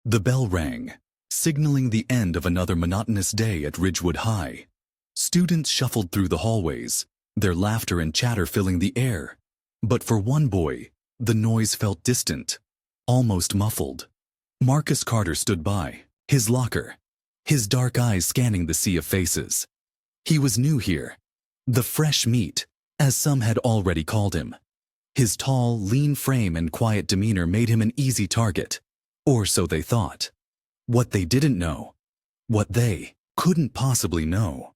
The bell rang, signaling the end of another monotonous day at Ridgewood High. Students shuffled through the hallways, their laughter and chatter filling the air. But for one boy, the noise felt distant, almost muffled. Marcus Carter stood by, his locker, his dark eyes scanning the sea of faces. He was new here, the fresh meat, as some had already called him. His tall, lean frame and quiet demeanor made him an easy target, or so they thought. What they didn't know, what they couldn't possibly know,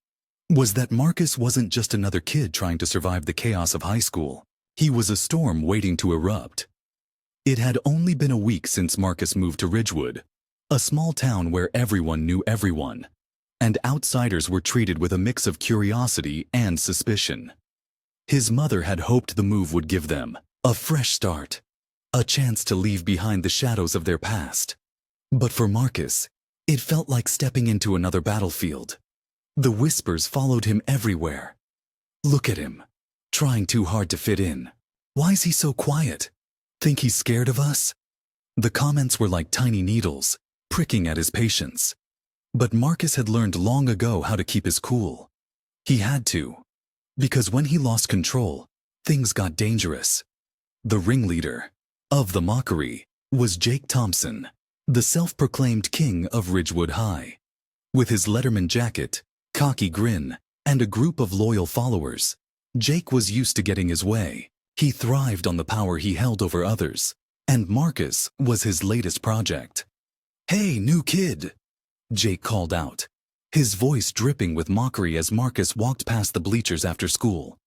was that Marcus wasn't just another kid trying to survive the chaos of high school. He was a storm waiting to erupt. It had only been a week since Marcus moved to Ridgewood, a small town where everyone knew everyone, and outsiders were treated with a mix of curiosity and suspicion. His mother had hoped the move would give them a fresh start, a chance to leave behind the shadows of their past. But for Marcus, it felt like stepping into another battlefield. The whispers followed him everywhere. Look at him, trying too hard to fit in. Why's he so quiet? Think he's scared of us? The comments were like tiny needles, pricking at his patience. But Marcus had learned long ago how to keep his cool. He had to, because when he lost control, things got dangerous. The ringleader of the mockery was Jake Thompson, the self-proclaimed king of Ridgewood High. With his Letterman jacket, cocky grin, and a group of loyal followers, Jake was used to getting his way. He thrived on the power he held over others, and Marcus was his latest project. "Hey, new kid," Jake called out, his voice dripping with mockery as Marcus walked past the bleachers after school.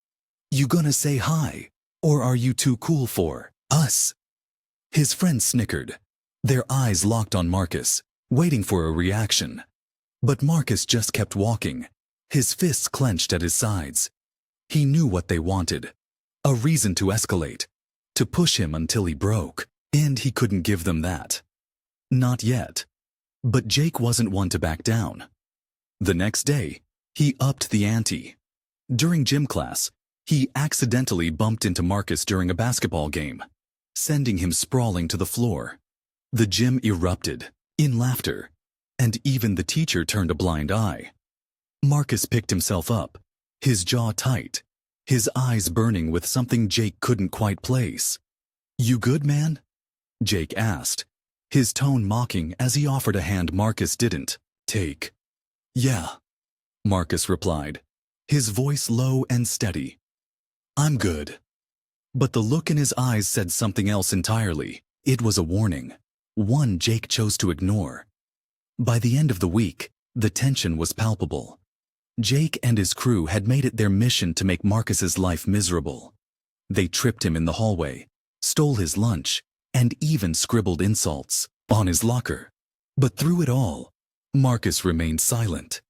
"You gonna say hi, or are you too cool for us?" His friends snickered, their eyes locked on Marcus, waiting for a reaction. But Marcus just kept walking, his fists clenched at his sides. He knew what they wanted, a reason to escalate, to push him until he broke, and he couldn't give them that. Not yet. But Jake wasn't one to back down. The next day, he upped the ante. During gym class, he accidentally bumped into Marcus during a basketball game, sending him sprawling to the floor. The gym erupted, in laughter, and even the teacher turned a blind eye. Marcus picked himself up, his jaw tight, his eyes burning with something Jake couldn't quite place. "You good, man?" Jake asked, his tone mocking as he offered a hand Marcus didn't take. "Yeah," Marcus replied, his voice low and steady. "I'm good." But the look in his eyes said something else entirely. It was a warning, one Jake chose to ignore. By the end of the week, the tension was palpable. Jake and his crew had made it their mission to make Marcus's life miserable. They tripped him in the hallway, stole his lunch, and even scribbled insults on his locker. But through it all, Marcus remained silent,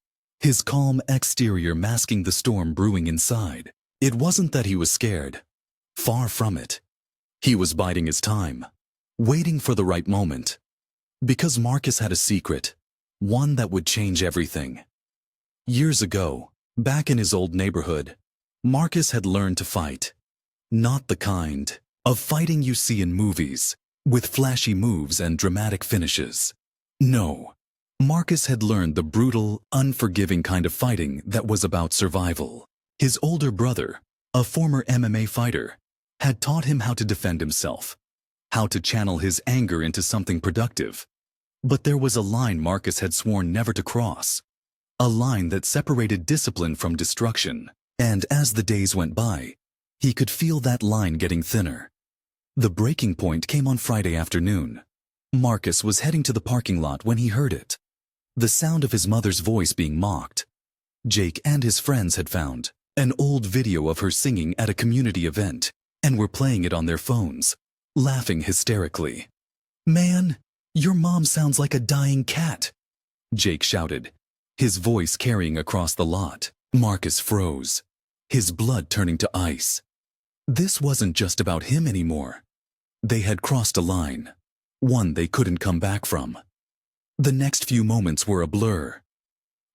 his calm exterior masking the storm brewing inside. It wasn't that he was scared. Far from it. He was biding his time, waiting for the right moment. Because Marcus had a secret, one that would change everything. Years ago, back in his old neighborhood, Marcus had learned to fight. Not the kind of fighting you see in movies, with flashy moves and dramatic finishes. No, Marcus had learned the brutal, unforgiving kind of fighting that was about survival. His older brother, a former MMA fighter, had taught him how to defend himself, how to channel his anger into something productive. But there was a line Marcus had sworn never to cross, a line that separated discipline from destruction. And as the days went by, he could feel that line getting thinner. The breaking point came on Friday afternoon. Marcus was heading to the parking lot when he heard it. The sound of his mother's voice being mocked. Jake and his friends had found an old video of her singing at a community event and were playing it on their phones, laughing hysterically. "Man, your mom sounds like a dying cat," Jake shouted, his voice carrying across the lot. Marcus froze, his blood turning to ice. This wasn't just about him anymore. They had crossed a line, one they couldn't come back from. The next few moments were a blur.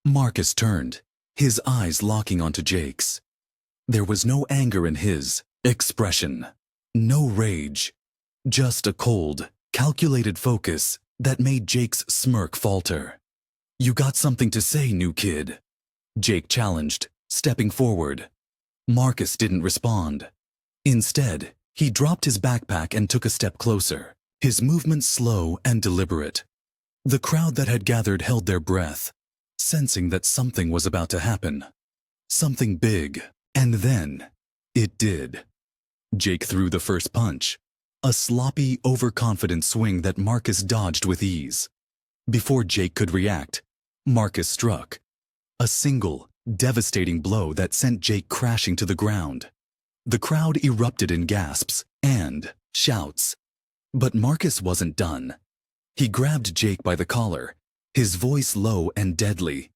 Marcus turned, his eyes locking onto Jake's. There was no anger in his expression, no rage, just a cold, calculated focus that made Jake's smirk falter. "You got something to say, new kid?" Jake challenged, stepping forward. Marcus didn't respond. Instead, he dropped his backpack and took a step closer, his movements slow and deliberate. The crowd that had gathered held their breath, sensing that something was about to happen. Something big. And then, it did. Jake threw the first punch, a sloppy, overconfident swing that Marcus dodged with ease. Before Jake could react, Marcus struck. A single, devastating blow that sent Jake crashing to the ground. The crowd erupted in gasps and shouts. But Marcus wasn't done. He grabbed Jake by the collar, his voice low and deadly.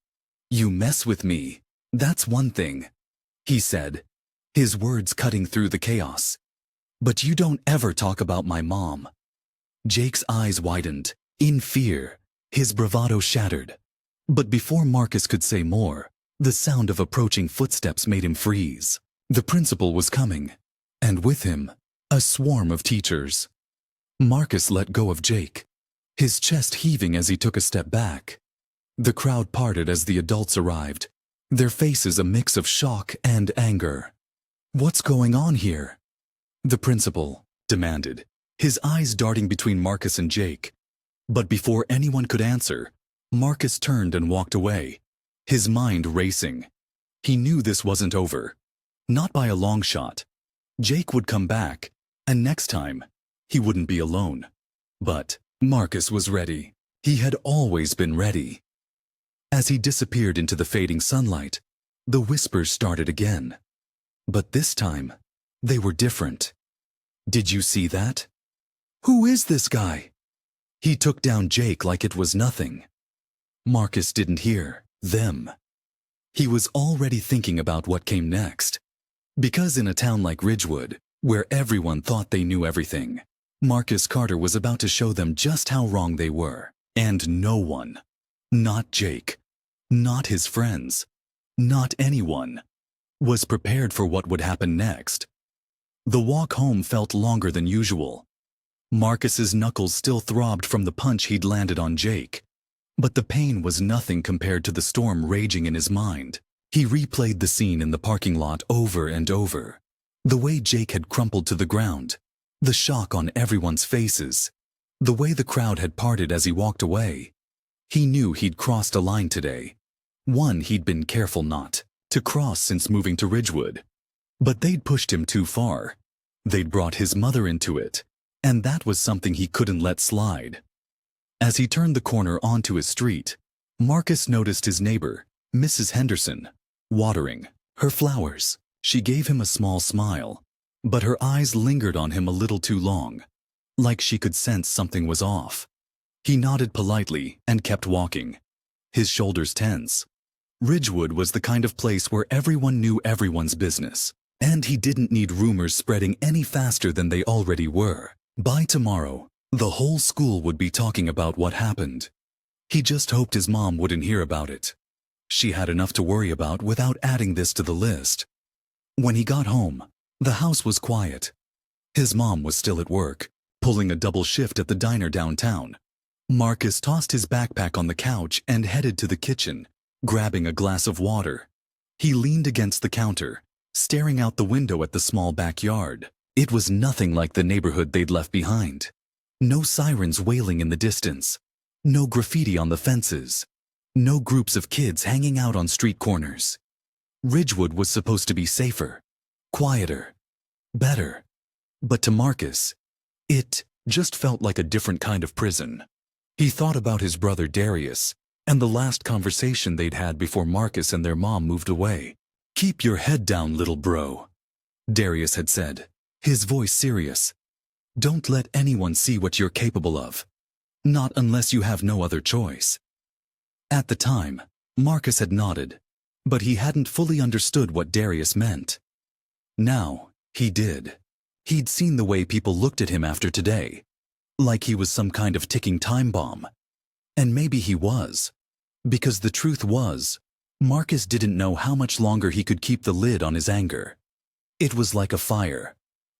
"You mess with me, that's one thing," he said, his words cutting through the chaos. "But you don't ever talk about my mom." Jake's eyes widened, in fear, his bravado shattered. But before Marcus could say more, the sound of approaching footsteps made him freeze. The principal was coming, and with him, a swarm of teachers. Marcus let go of Jake, his chest heaving as he took a step back. The crowd parted as the adults arrived, their faces a mix of shock and anger. "What's going on here?" the principal demanded, his eyes darting between Marcus and Jake. But before anyone could answer, Marcus turned and walked away, his mind racing. He knew this wasn't over. Not by a long shot. Jake would come back, and next time, he wouldn't be alone. But Marcus was ready. He had always been ready. As he disappeared into the fading sunlight, the whispers started again. But this time, they were different. "Did you see that? Who is this guy?" He took down Jake like it was nothing. Marcus didn't hear them. He was already thinking about what came next. Because in a town like Ridgewood, where everyone thought they knew everything, Marcus Carter was about to show them just how wrong they were. And no one, not Jake, not his friends, not anyone, was prepared for what would happen next. The walk home felt longer than usual. Marcus's knuckles still throbbed from the punch he'd landed on Jake. But the pain was nothing compared to the storm raging in his mind. He replayed the scene in the parking lot over and over. The way Jake had crumpled to the ground, the shock on everyone's faces, the way the crowd had parted as he walked away. He knew he'd crossed a line today, one he'd been careful not to cross since moving to Ridgewood. But they'd pushed him too far. They'd brought his mother into it, and that was something he couldn't let slide. As he turned the corner onto his street, Marcus noticed his neighbor, Mrs. Henderson, watering her flowers. She gave him a small smile, but her eyes lingered on him a little too long, like she could sense something was off. He nodded politely and kept walking, his shoulders tense. Ridgewood was the kind of place where everyone knew everyone's business, and he didn't need rumors spreading any faster than they already were. By tomorrow, the whole school would be talking about what happened. He just hoped his mom wouldn't hear about it. She had enough to worry about without adding this to the list. When he got home, the house was quiet. His mom was still at work, pulling a double shift at the diner downtown. Marcus tossed his backpack on the couch and headed to the kitchen, grabbing a glass of water. He leaned against the counter, staring out the window at the small backyard. It was nothing like the neighborhood they'd left behind. No sirens wailing in the distance. No graffiti on the fences. No groups of kids hanging out on street corners. Ridgewood was supposed to be safer, quieter, better. But to Marcus, it just felt like a different kind of prison. He thought about his brother Darius and the last conversation they'd had before Marcus and their mom moved away. "Keep your head down, little bro," Darius had said, his voice serious. "Don't let anyone see what you're capable of. Not unless you have no other choice." At the time, Marcus had nodded, but he hadn't fully understood what Darius meant. Now, he did. He'd seen the way people looked at him after today, like he was some kind of ticking time bomb. And maybe he was, because the truth was, Marcus didn't know how much longer he could keep the lid on his anger. It was like a fire,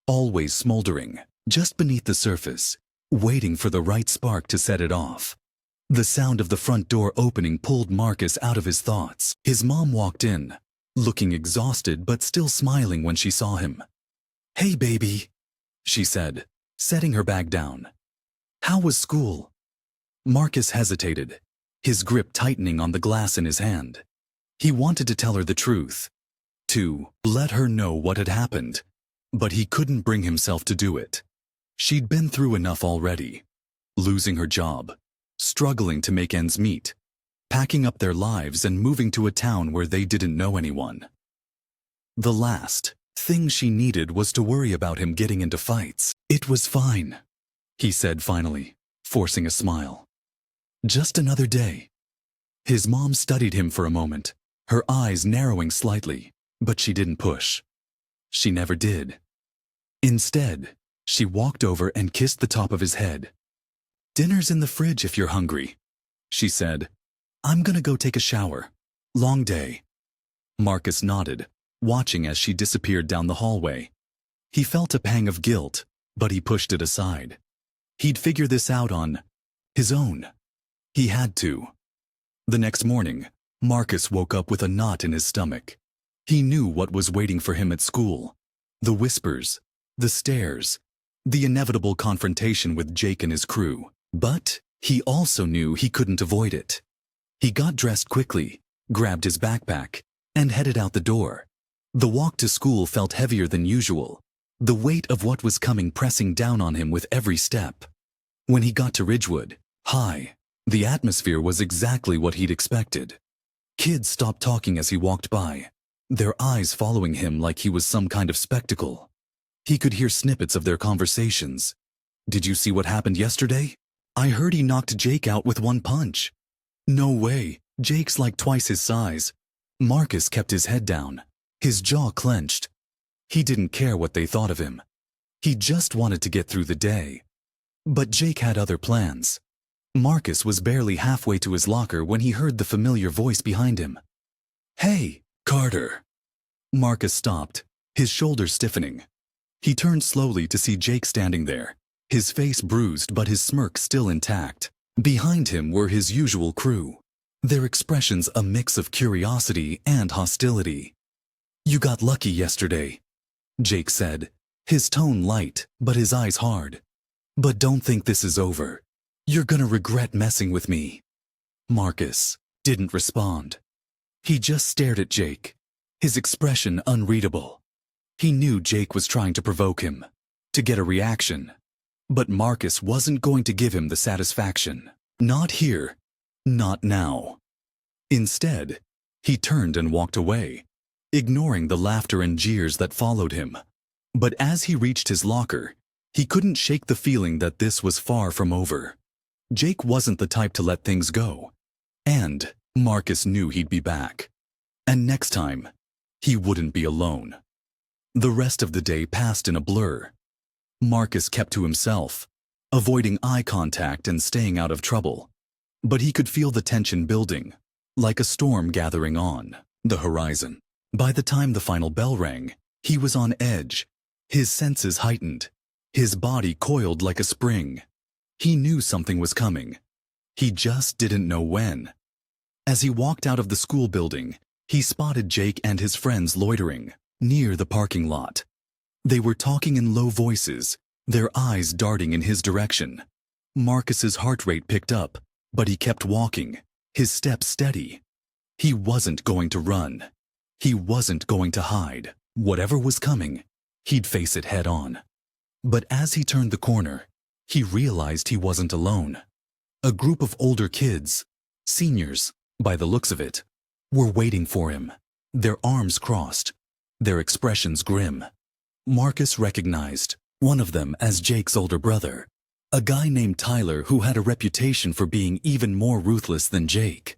always smoldering, just beneath the surface, waiting for the right spark to set it off. The sound of the front door opening pulled Marcus out of his thoughts. His mom walked in, looking exhausted but still smiling when she saw him. "Hey, baby," she said, setting her bag down. "How was school?" Marcus hesitated, his grip tightening on the glass in his hand. He wanted to tell her the truth, to let her know what had happened, but he couldn't bring himself to do it. She'd been through enough already, losing her job, struggling to make ends meet, packing up their lives and moving to a town where they didn't know anyone. The last thing she needed was to worry about him getting into fights. "It was fine," he said finally, forcing a smile. "Just another day." His mom studied him for a moment, her eyes narrowing slightly, but she didn't push. She never did. Instead, she walked over and kissed the top of his head. "Dinner's in the fridge if you're hungry," she said. "I'm gonna go take a shower. Long day." Marcus nodded, watching as she disappeared down the hallway. He felt a pang of guilt, but he pushed it aside. He'd figure this out on his own. He had to. The next morning, Marcus woke up with a knot in his stomach. He knew what was waiting for him at school. The whispers, the stares, the inevitable confrontation with Jake and his crew. But he also knew he couldn't avoid it. He got dressed quickly, grabbed his backpack, and headed out the door. The walk to school felt heavier than usual, the weight of what was coming pressing down on him with every step. When he got to Ridgewood High, the atmosphere was exactly what he'd expected. Kids stopped talking as he walked by, their eyes following him like he was some kind of spectacle. He could hear snippets of their conversations. "Did you see what happened yesterday? I heard he knocked Jake out with one punch." "No way, Jake's like twice his size." Marcus kept his head down, his jaw clenched. He didn't care what they thought of him. He just wanted to get through the day. But Jake had other plans. Marcus was barely halfway to his locker when he heard the familiar voice behind him. "Hey, Carter." Marcus stopped, his shoulders stiffening. He turned slowly to see Jake standing there, his face bruised but his smirk still intact. Behind him were his usual crew, their expressions a mix of curiosity and hostility. "You got lucky yesterday," Jake said, his tone light but his eyes hard. "But don't think this is over. You're gonna regret messing with me." Marcus didn't respond. He just stared at Jake, his expression unreadable. He knew Jake was trying to provoke him, to get a reaction. But Marcus wasn't going to give him the satisfaction. Not here. Not now. Instead, he turned and walked away, ignoring the laughter and jeers that followed him. But as he reached his locker, he couldn't shake the feeling that this was far from over. Jake wasn't the type to let things go. And Marcus knew he'd be back. And next time, he wouldn't be alone. The rest of the day passed in a blur. Marcus kept to himself, avoiding eye contact and staying out of trouble. But he could feel the tension building, like a storm gathering on the horizon. By the time the final bell rang, he was on edge, his senses heightened, his body coiled like a spring. He knew something was coming. He just didn't know when. As he walked out of the school building, he spotted Jake and his friends loitering near the parking lot. They were talking in low voices, their eyes darting in his direction. Marcus's heart rate picked up, but he kept walking, his steps steady. He wasn't going to run. He wasn't going to hide. Whatever was coming, he'd face it head on. But as he turned the corner, he realized he wasn't alone. A group of older kids, seniors, by the looks of it, were waiting for him, their arms crossed, their expressions grim. Marcus recognized one of them as Jake's older brother, a guy named Tyler who had a reputation for being even more ruthless than Jake.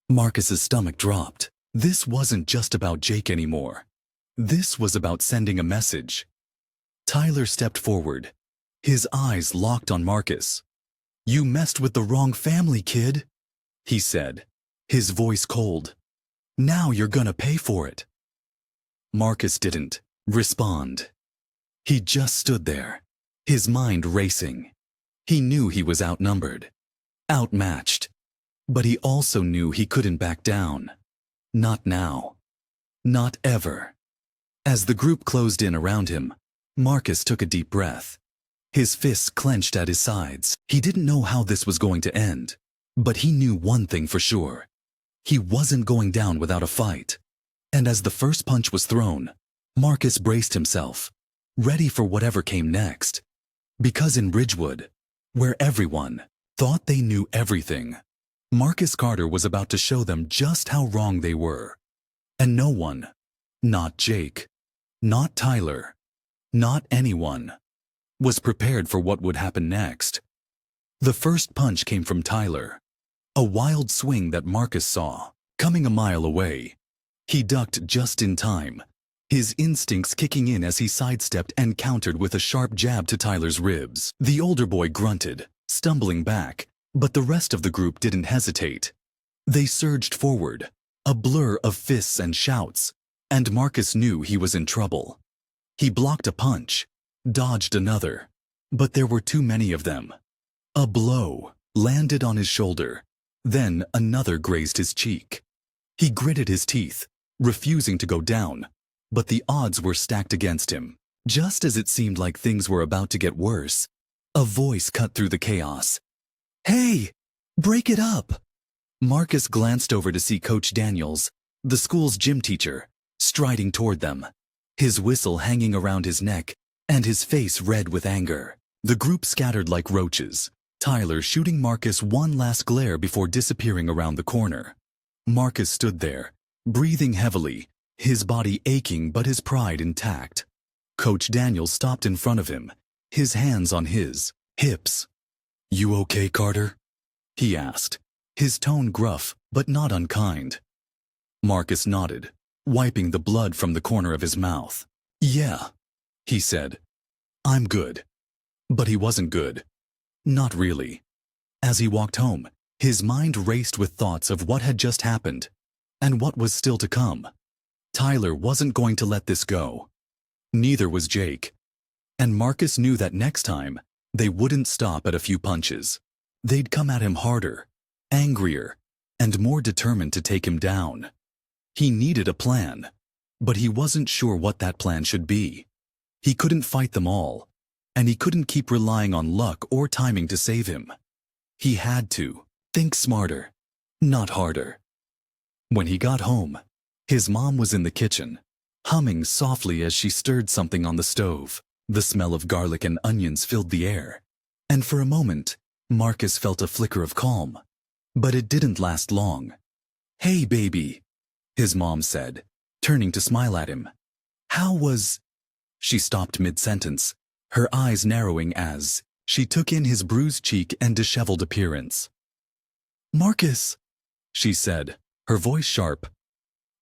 Marcus's stomach dropped. This wasn't just about Jake anymore. This was about sending a message. Tyler stepped forward, his eyes locked on Marcus. "You messed with the wrong family, kid," he said, his voice cold. "Now you're gonna pay for it." Marcus didn't respond. He just stood there, his mind racing. He knew he was outnumbered, outmatched, but he also knew he couldn't back down. Not now. Not ever. As the group closed in around him, Marcus took a deep breath. His fists clenched at his sides. He didn't know how this was going to end, but he knew one thing for sure. He wasn't going down without a fight. And as the first punch was thrown, Marcus braced himself, ready for whatever came next. Because in Ridgewood, where everyone thought they knew everything, Marcus Carter was about to show them just how wrong they were. And no one, not Jake, not Tyler, not anyone, was prepared for what would happen next. The first punch came from Tyler, a wild swing that Marcus saw coming a mile away. He ducked just in time, his instincts kicking in as he sidestepped and countered with a sharp jab to Tyler's ribs. The older boy grunted, stumbling back, but the rest of the group didn't hesitate. They surged forward, a blur of fists and shouts, and Marcus knew he was in trouble. He blocked a punch, dodged another, but there were too many of them. A blow landed on his shoulder, then another grazed his cheek. He gritted his teeth, refusing to go down, but the odds were stacked against him. Just as it seemed like things were about to get worse, a voice cut through the chaos. "Hey, break it up!" Marcus glanced over to see Coach Daniels, the school's gym teacher, striding toward them, his whistle hanging around his neck and his face red with anger. The group scattered like roaches, Tyler shooting Marcus one last glare before disappearing around the corner. Marcus stood there, breathing heavily, his body aching but his pride intact. Coach Daniels stopped in front of him, his hands on his hips. "You okay, Carter?" he asked, his tone gruff but not unkind. Marcus nodded, wiping the blood from the corner of his mouth. "Yeah," he said. "I'm good." But he wasn't good. Not really. As he walked home, his mind raced with thoughts of what had just happened and what was still to come. Tyler wasn't going to let this go. Neither was Jake. And Marcus knew that next time, they wouldn't stop at a few punches. They'd come at him harder, angrier, and more determined to take him down. He needed a plan, but he wasn't sure what that plan should be. He couldn't fight them all, and he couldn't keep relying on luck or timing to save him. He had to think smarter, not harder. When he got home, his mom was in the kitchen, humming softly as she stirred something on the stove. The smell of garlic and onions filled the air, and for a moment, Marcus felt a flicker of calm. But it didn't last long. "Hey, baby," his mom said, turning to smile at him. "How was—" She stopped mid-sentence, her eyes narrowing as she took in his bruised cheek and disheveled appearance. "Marcus," she said, her voice sharp.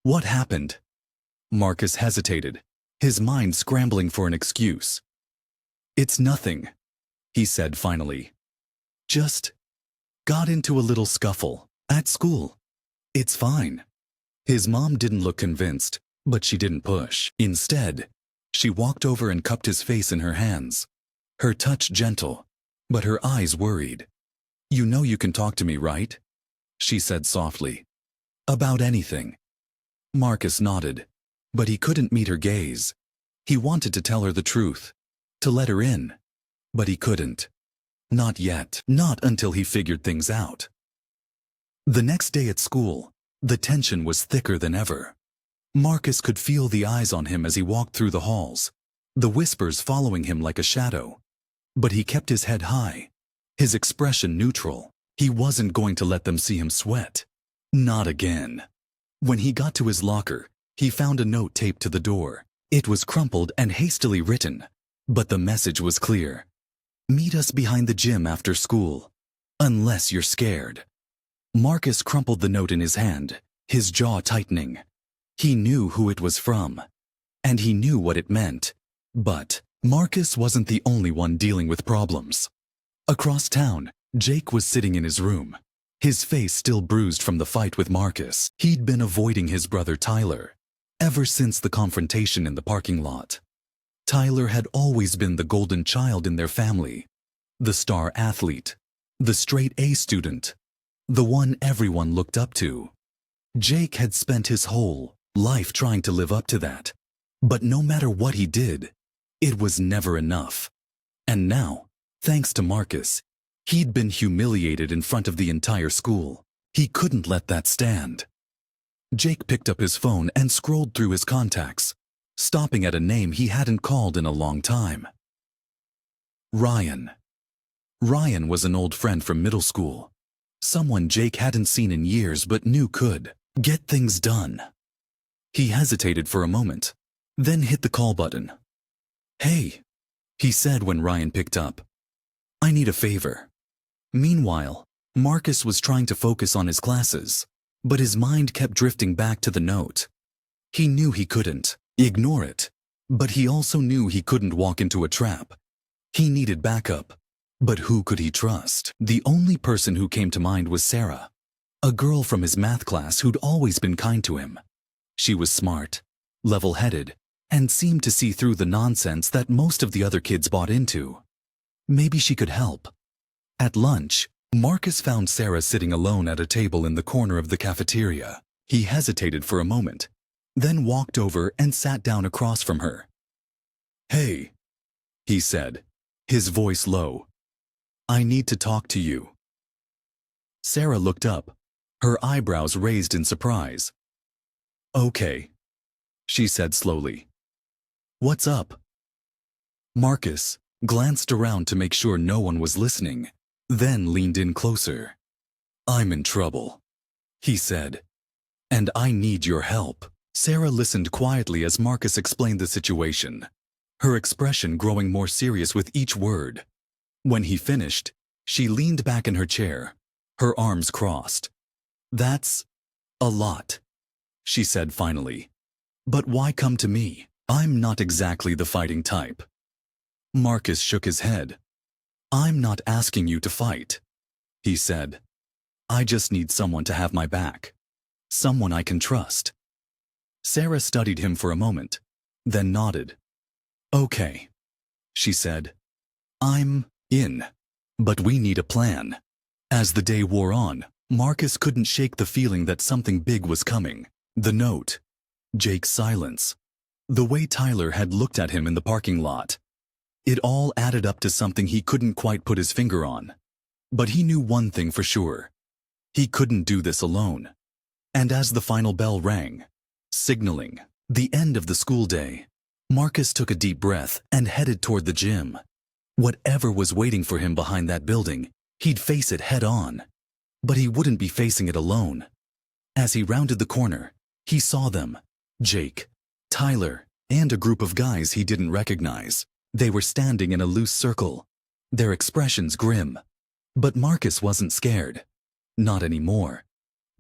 "What happened?" Marcus hesitated, his mind scrambling for an excuse. "It's nothing," he said finally. "Just got into a little scuffle at school. It's fine." His mom didn't look convinced, but she didn't push. Instead, she walked over and cupped his face in her hands, her touch gentle, but her eyes worried. "You know you can talk to me, right?" she said softly. "About anything." Marcus nodded, but he couldn't meet her gaze. He wanted to tell her the truth, to let her in, but he couldn't. Not yet, not until he figured things out. The next day at school, the tension was thicker than ever. Marcus could feel the eyes on him as he walked through the halls, the whispers following him like a shadow. But he kept his head high, his expression neutral. He wasn't going to let them see him sweat. Not again. When he got to his locker, he found a note taped to the door. It was crumpled and hastily written, but the message was clear. "Meet us behind the gym after school, unless you're scared." Marcus crumpled the note in his hand, his jaw tightening. He knew who it was from, and he knew what it meant. But Marcus wasn't the only one dealing with problems. Across town, Jake was sitting in his room, his face still bruised from the fight with Marcus. He'd been avoiding his brother Tyler ever since the confrontation in the parking lot. Tyler had always been the golden child in their family, the star athlete, the straight A student, the one everyone looked up to. Jake had spent his whole life trying to live up to that. But no matter what he did, it was never enough. And now, thanks to Marcus, he'd been humiliated in front of the entire school. He couldn't let that stand. Jake picked up his phone and scrolled through his contacts, stopping at a name he hadn't called in a long time. Ryan. Ryan was an old friend from middle school. Someone Jake hadn't seen in years but knew could get things done. He hesitated for a moment, then hit the call button. "Hey," he said when Ryan picked up. "I need a favor." Meanwhile, Marcus was trying to focus on his classes, but his mind kept drifting back to the note. He knew he couldn't ignore it, but he also knew he couldn't walk into a trap. He needed backup. But who could he trust? The only person who came to mind was Sarah, a girl from his math class who'd always been kind to him. She was smart, level-headed, and seemed to see through the nonsense that most of the other kids bought into. Maybe she could help. At lunch, Marcus found Sarah sitting alone at a table in the corner of the cafeteria. He hesitated for a moment, then walked over and sat down across from her. "Hey," he said, his voice low. "I need to talk to you." Sarah looked up, her eyebrows raised in surprise. "Okay," she said slowly. "What's up?" Marcus glanced around to make sure no one was listening, then leaned in closer. "I'm in trouble," he said, "and I need your help." Sarah listened quietly as Marcus explained the situation, her expression growing more serious with each word. When he finished, she leaned back in her chair, her arms crossed. "That's a lot," she said finally. "But why come to me? I'm not exactly the fighting type." Marcus shook his head. "I'm not asking you to fight," he said. "I just need someone to have my back. Someone I can trust." Sarah studied him for a moment, then nodded. "Okay," she said. "I'm in. But we need a plan." As the day wore on, Marcus couldn't shake the feeling that something big was coming. The note, Jake's silence, the way Tyler had looked at him in the parking lot. It all added up to something he couldn't quite put his finger on. But he knew one thing for sure. He couldn't do this alone. And as the final bell rang, signaling the end of the school day, Marcus took a deep breath and headed toward the gym. Whatever was waiting for him behind that building, he'd face it head on. But he wouldn't be facing it alone. As he rounded the corner, he saw them, Jake, Tyler, and a group of guys he didn't recognize. They were standing in a loose circle, their expressions grim. But Marcus wasn't scared. Not anymore.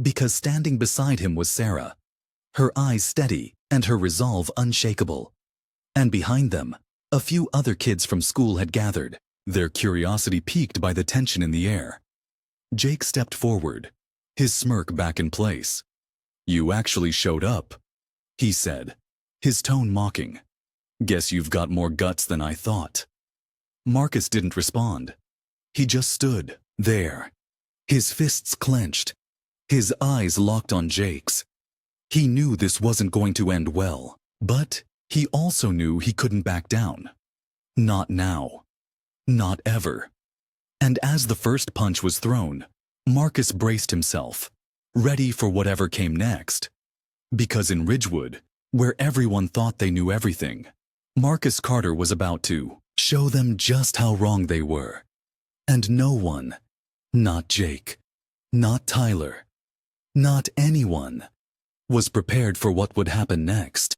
Because standing beside him was Sarah, her eyes steady and her resolve unshakable. And behind them, a few other kids from school had gathered, their curiosity piqued by the tension in the air. Jake stepped forward, his smirk back in place. "You actually showed up," he said, his tone mocking. "Guess you've got more guts than I thought." Marcus didn't respond. He just stood there, his fists clenched, his eyes locked on Jake's. He knew this wasn't going to end well, but he also knew he couldn't back down. Not now. Not ever. And as the first punch was thrown, Marcus braced himself, ready for whatever came next. Because in Ridgewood, where everyone thought they knew everything, Marcus Carter was about to show them just how wrong they were. And no one, not Jake, not Tyler, not anyone, was prepared for what would happen next.